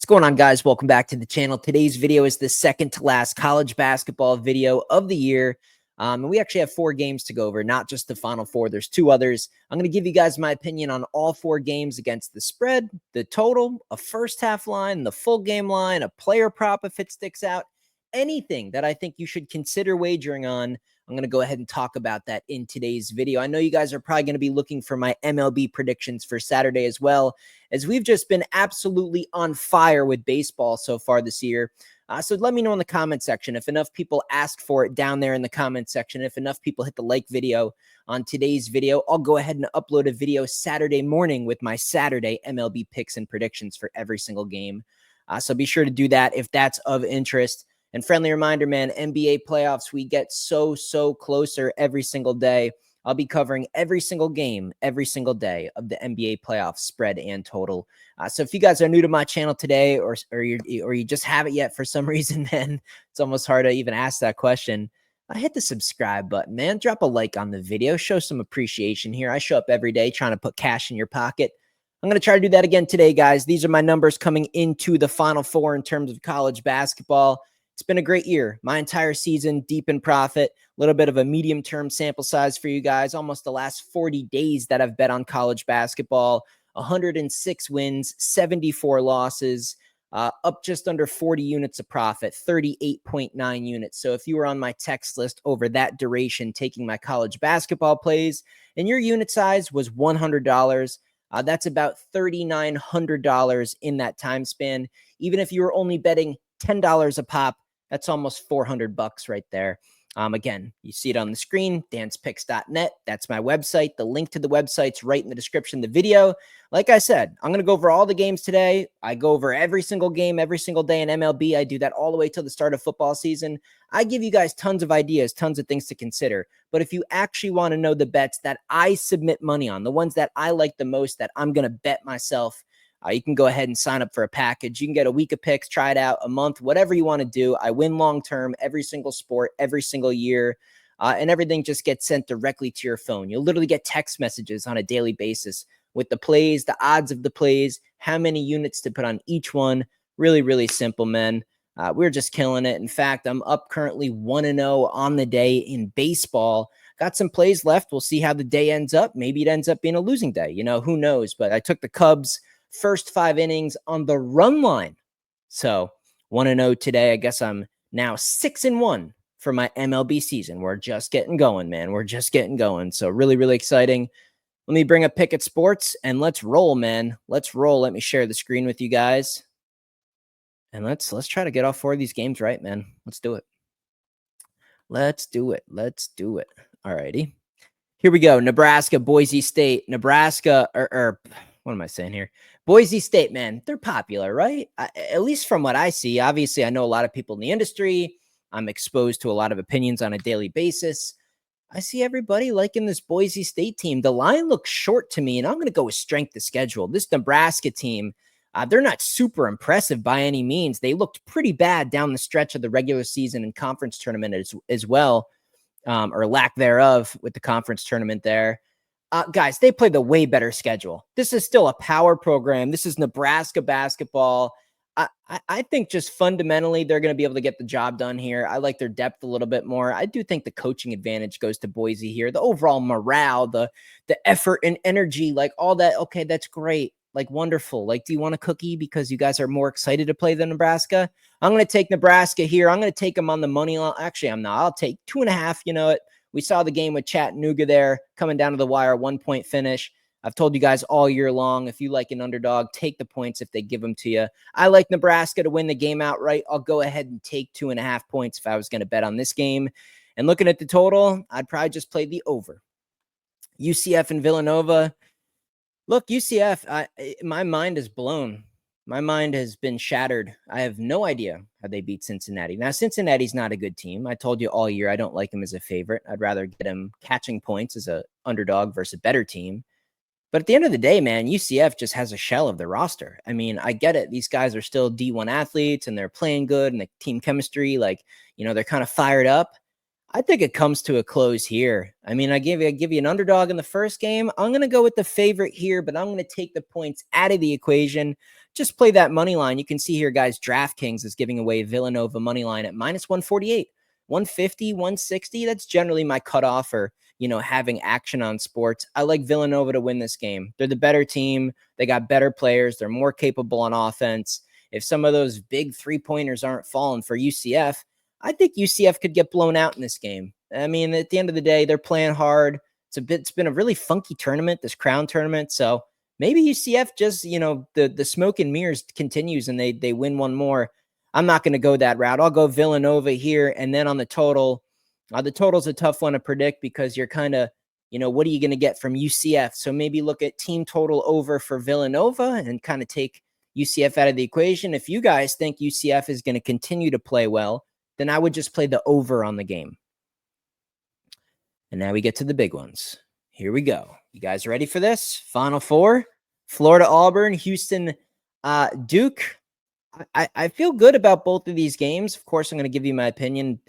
What's going on, guys? Welcome back to the channel. Today's video is the second to last college basketball video of the year. And we actually have 4 games to go over, not just the Final Four. There's 2 others. I'm going to give you guys my opinion on all 4 games against the spread, the total, a first half line, the full game line, a player prop if it sticks out, anything that I think you should consider wagering on. I'm going to go ahead and talk about that in today's video. I know you guys are probably going to be looking for my MLB predictions for Saturday as well, as we've just been absolutely on fire with baseball so far this year. So let me know in the comment section if enough people asked for it down there in the comment section. If enough people hit the like video on today's video, I'll go ahead and upload a video Saturday morning with my Saturday MLB picks and predictions for every single game. So be sure to do that if that's of interest. And friendly reminder, man, NBA playoffs, we get so closer every single day. I'll be covering every single game, every single day of the NBA playoffs spread and total. So if you guys are new to my channel today, or you just haven't yet for some reason, man, it's almost hard to even ask that question. Hit the subscribe button, man. Drop a like on the video. Show some appreciation here. I show up every day trying to put cash in your pocket. I'm going to try to do that again today, guys. These are my numbers coming into the Final Four in terms of college basketball. It's been a great year. My entire season, deep in profit, a little bit of a medium-term sample size for you guys. Almost the last 40 days that I've bet on college basketball. 106 wins, 74 losses, up just under 40 units of profit, 38.9 units. So if you were on my text list over that duration, taking my college basketball plays, and your unit size was $100, that's about $3,900 in that time span. Even if you were only betting $10 a pop, that's almost $400 right there. Again, you see it on the screen, danspicks.net. That's my website. The link to the website's right in the description of the video. Like I said, I'm going to go over all the games today. I go over every single game, every single day in MLB. I do that all the way till the start of football season. I give you guys tons of ideas, tons of things to consider. But if you actually want to know the bets that I submit money on, the ones that I like the most, that I'm going to bet myself, you can go ahead and sign up for a package. You can get a week of picks, try it out, a month, whatever you want to do. I win long-term, every single sport, every single year, and everything just gets sent directly to your phone. You'll literally get text messages on a daily basis with the plays, the odds of the plays, how many units to put on each one. Really simple, man. We're just killing it. In fact, I'm up currently 1-0 on the day in baseball. Got some plays left. We'll see how the day ends up. Maybe it ends up being a losing day. You know, who knows? But I took the Cubs first 5 innings on the run line. So 1-0 today. I guess I'm now 6-1 for my MLB season. We're just getting going, man. We're just getting going. So really exciting. Let me bring up Pickett Sports and let's roll, man. Let's roll. Let me share the screen with you guys. And let's try to get all 4 of these games right, man. Let's do it. Let's do it. Let's do it. All righty. Here we go. Nebraska, Boise State. Nebraska, or what am I saying here? Boise State, man, they're popular, right? At least from what I see. Obviously, I know a lot of people in the industry. I'm exposed to a lot of opinions on a daily basis. I see everybody liking this Boise State team. The line looks short to me, and I'm going to go with strength of schedule. This Nebraska team, they're not super impressive by any means. They looked pretty bad down the stretch of the regular season and conference tournament as well, or lack thereof with the conference tournament there. Guys, they play the way better schedule. This is still a power program. This is Nebraska basketball. I think just fundamentally, they're going to be able to get the job done here. I like their depth a little bit more. I do think the coaching advantage goes to Boise here. The overall morale, the effort and energy, like all that. Okay, that's great. Like, wonderful. Like, do you want a cookie because you guys are more excited to play than Nebraska? I'm going to take Nebraska here. I'm going to take them on the money line. Actually, I'm not. I'll take 2.5. You know what? We saw the game with Chattanooga there, coming down to the wire, 1-point finish. I've told you guys all year long, if you like an underdog, take the points if they give them to you. I like Nebraska to win the game outright. I'll go ahead and take 2.5 points if I was going to bet on this game. And looking at the total, I'd probably just play the over. UCF and Villanova. Look, UCF, my mind is blown. My mind has been shattered. I have no idea how they beat Cincinnati. Now, Cincinnati's not a good team. I told you all year I don't like him as a favorite. I'd rather get him catching points as an underdog versus a better team. But at the end of the day, man, UCF just has a shell of the roster. I mean, I get it. These guys are still D1 athletes and they're playing good and the team chemistry, like, you know, they're kind of fired up. I think it comes to a close here. I mean, I give you an underdog in the first game. I'm going to go with the favorite here, but I'm going to take the points out of the equation. Just play that money line. You can see here, guys, DraftKings is giving away Villanova money line at minus 148, 150, 160. That's generally my cutoff for, having action on sports. I like Villanova to win this game. They're the better team. They got better players. They're more capable on offense. If some of those big three-pointers aren't falling for UCF, I think UCF could get blown out in this game. I mean, at the end of the day, they're playing hard. It's been a really funky tournament, this crown tournament. So maybe UCF just, the smoke and mirrors continues and they win one more. I'm not going to go that route. I'll go Villanova here. And then on the total's a tough one to predict because you're kind of, what are you going to get from UCF? So maybe look at team total over for Villanova and kind of take UCF out of the equation. If you guys think UCF is going to continue to play well, then I would just play the over on the game. And now we get to the big ones. Here we go. You guys ready for this? Final four, Florida, Auburn, Houston, Duke. I feel good about both of these games. Of course, I'm going to give you my opinion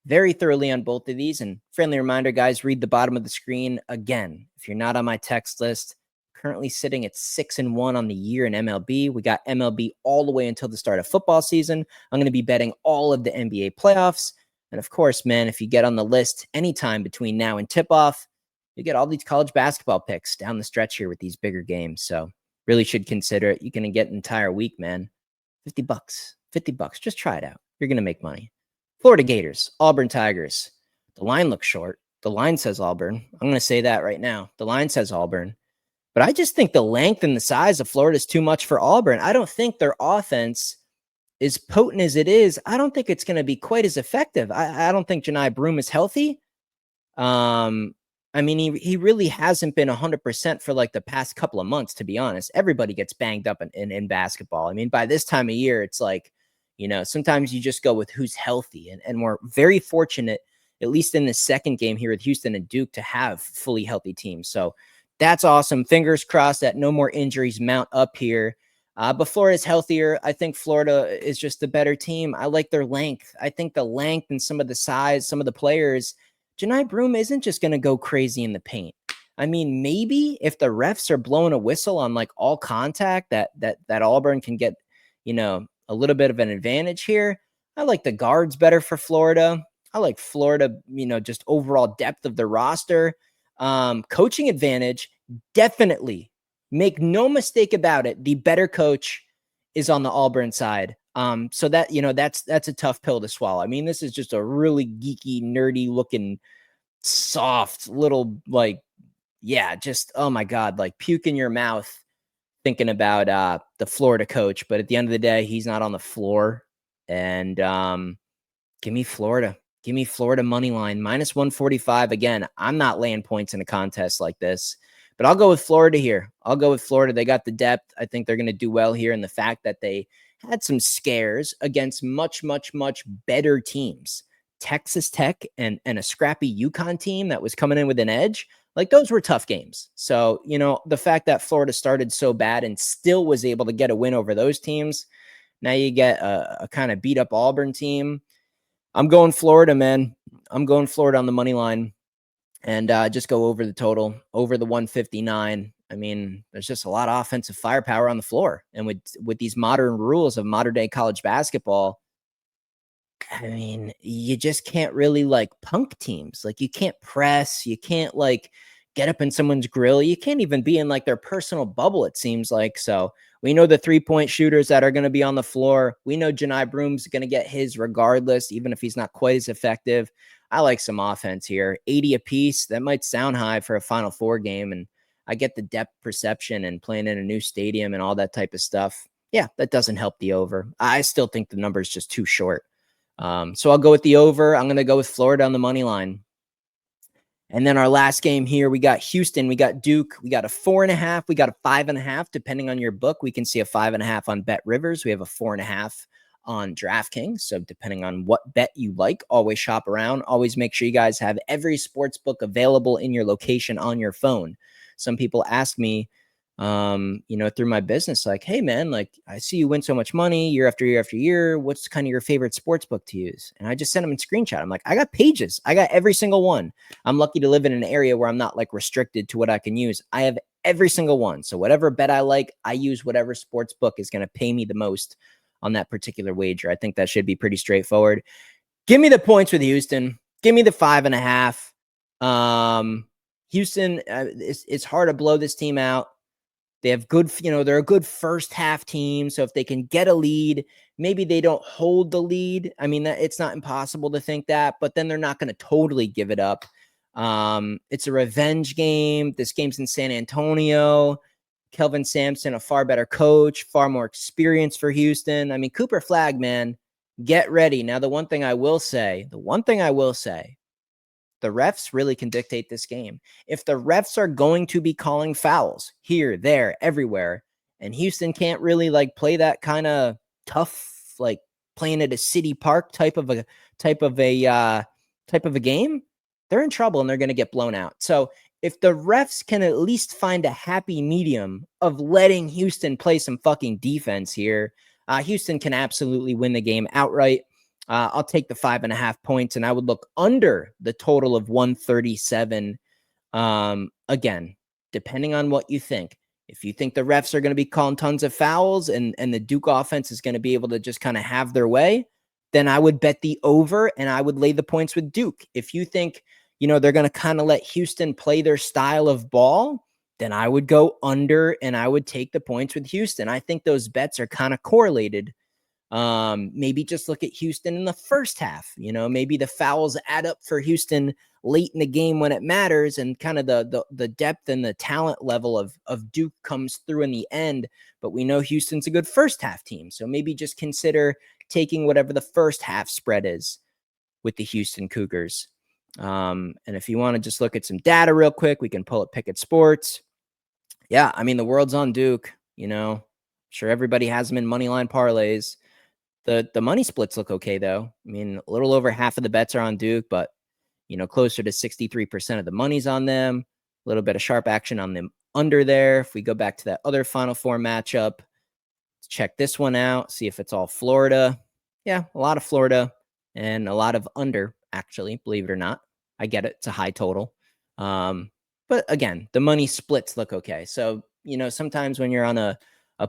very thoroughly on both of these. And friendly reminder, guys, read the bottom of the screen again. If you're not on my text list, currently sitting at 6-1 on the year in MLB. We got MLB all the way until the start of football season. I'm going to be betting all of the NBA playoffs. And of course, man, if you get on the list anytime between now and tip-off, you get all these college basketball picks down the stretch here with these bigger games. So really should consider it. You're going to get an entire week, man. $50. Just try it out. You're going to make money. Florida Gators, Auburn Tigers. The line looks short. The line says Auburn. I'm going to say that right now. The line says Auburn. But I just think the length and the size of Florida is too much for Auburn. I don't think their offense, as potent as it is, I don't think it's going to be quite as effective. I don't think Johni Broome is healthy. I mean, he really hasn't been 100% for like the past couple of months, to be honest. Everybody gets banged up in basketball. I mean, by this time of year, it's like, sometimes you just go with who's healthy. And we're very fortunate, at least in the second game here with Houston and Duke, to have fully healthy teams. So that's awesome. Fingers crossed that no more injuries mount up here. But Florida's healthier. I think Florida is just the better team. I like their length. I think the length and some of the size, some of the players, Johni Broome isn't just going to go crazy in the paint. I mean, maybe if the refs are blowing a whistle on like all contact, that Auburn can get, a little bit of an advantage here. I like the guards better for Florida. I like Florida, just overall depth of the roster. Coaching advantage, definitely. Make no mistake about it. The better coach is on the Auburn side. So that, that's a tough pill to swallow. I mean, this is just a really geeky, nerdy looking, soft little, just, oh my God, like puke in your mouth thinking about the Florida coach. But at the end of the day, he's not on the floor. And give me Florida. Give me Florida money line, minus 145. Again, I'm not laying points in a contest like this, but I'll go with Florida here. I'll go with Florida. They got the depth. I think they're going to do well here. And the fact that they had some scares against much, much, much better teams, Texas Tech and a scrappy UConn team that was coming in with an edge, like those were tough games. So, the fact that Florida started so bad and still was able to get a win over those teams, now you get a kind of beat up Auburn team. I'm going Florida, man. I'm going Florida on the money line and just go over the total, over the 159. I mean, there's just a lot of offensive firepower on the floor. And with these modern rules of modern day college basketball, I mean, you just can't really like punk teams. Like you can't press, you can't like get up in someone's grill. You can't even be in like their personal bubble, it seems like. So we know the 3-point shooters that are going to be on the floor. We know Johni Broome's going to get his regardless, even if he's not quite as effective. I like some offense here. 80 apiece. That might sound high for a Final Four game. And I get the depth perception and playing in a new stadium and all that type of stuff. Yeah, that doesn't help the over. I still think the number is just too short. So I'll go with the over. I'm going to go with Florida on the money line. And then our last game here, we got Houston, we got Duke, we got a 4.5, we got a 5.5, depending on your book. We can see a 5.5 on Bet Rivers. We have a 4.5 on DraftKings. So depending on what bet you like, always shop around. Always make sure you guys have every sports book available in your location on your phone. Some people ask me, through my business, like, hey man, like I see you win so much money year after year after year. What's kind of your favorite sports book to use? And I just sent them a screenshot. I'm like, I got pages. I got every single one. I'm lucky to live in an area where I'm not like restricted to what I can use. I have every single one. So whatever bet I like, I use whatever sports book is going to pay me the most on that particular wager. I think that should be pretty straightforward. Give me the points with Houston. Give me the 5.5. Houston, it's hard to blow this team out. They have good, they're a good first half team. So if they can get a lead, maybe they don't hold the lead. I mean, it's not impossible to think that, but then they're not going to totally give it up. It's a revenge game. This game's in San Antonio. Kelvin Sampson, a far better coach, far more experience for Houston. I mean, Cooper Flagg, man, get ready. Now, the one thing I will say, the refs really can dictate this game. If the refs are going to be calling fouls here, there, everywhere, and Houston can't really like play that kind of tough, like playing at a city park type of a game, they're in trouble and they're going to get blown out. So if the refs can at least find a happy medium of letting Houston play some fucking defense here, Houston can absolutely win the game outright. I'll take the 5.5 points, and I would look under the total of 137. Again, depending on what you think. If you think the refs are going to be calling tons of fouls and the Duke offense is going to be able to just kind of have their way, then I would bet the over and I would lay the points with Duke. If you think, they're going to kind of let Houston play their style of ball, then I would go under and I would take the points with Houston. I think those bets are kind of correlated. Maybe just look at Houston in the first half. Maybe the fouls add up for Houston late in the game when it matters, and kind of the depth and the talent level of Duke comes through in the end. But we know Houston's a good first half team, so maybe just consider taking whatever the first half spread is with the Houston Cougars. And if you want to just look at some data real quick, we can pull up Pickett Sports. Yeah, I mean, the world's on Duke. Sure, everybody has them in moneyline parlays. The money splits look okay, though. I mean, a little over half of the bets are on Duke, but, closer to 63% of the money's on them. A little bit of sharp action on them under there. If we go back to that other Final Four matchup, let's check this one out, see if it's all Florida. Yeah, a lot of Florida and a lot of under, actually, believe it or not. I get it. It's a high total. But again, the money splits look okay. So, sometimes when you're on a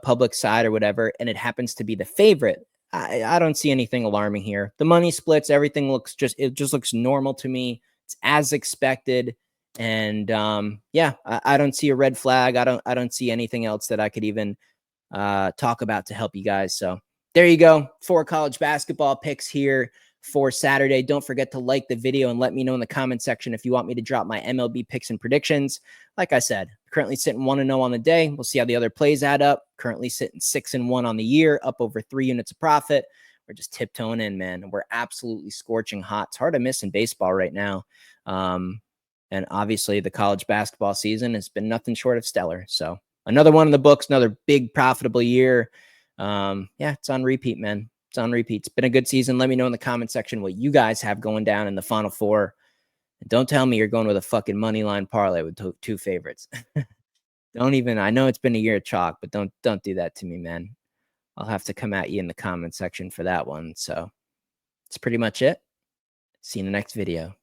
public side or whatever, and it happens to be the favorite, I don't see anything alarming here. The money splits, everything just looks normal to me. It's as expected. And I don't see a red flag. I don't see anything else that I could even talk about to help you guys. So there you go. 4 college basketball picks here for Saturday. Don't forget to like the video and let me know in the comment section if you want me to drop my MLB picks and predictions. Like I said, currently sitting 1-0 on the day. We'll see how the other plays add up. Currently sitting 6-1 on the year, up over 3 units of profit. We're just tiptoeing in, man. We're absolutely scorching hot. It's hard to miss in baseball right now. And obviously the college basketball season has been nothing short of stellar. So another one in the books, another big profitable year. It's on repeat, man. It's on repeat. It's been a good season. Let me know in the comment section what you guys have going down in the Final Four. And don't tell me you're going with a fucking money line parlay with two favorites. Don't even, I know it's been a year of chalk, but don't do that to me, man. I'll have to come at you in the comment section for that one. So that's pretty much it. See you in the next video.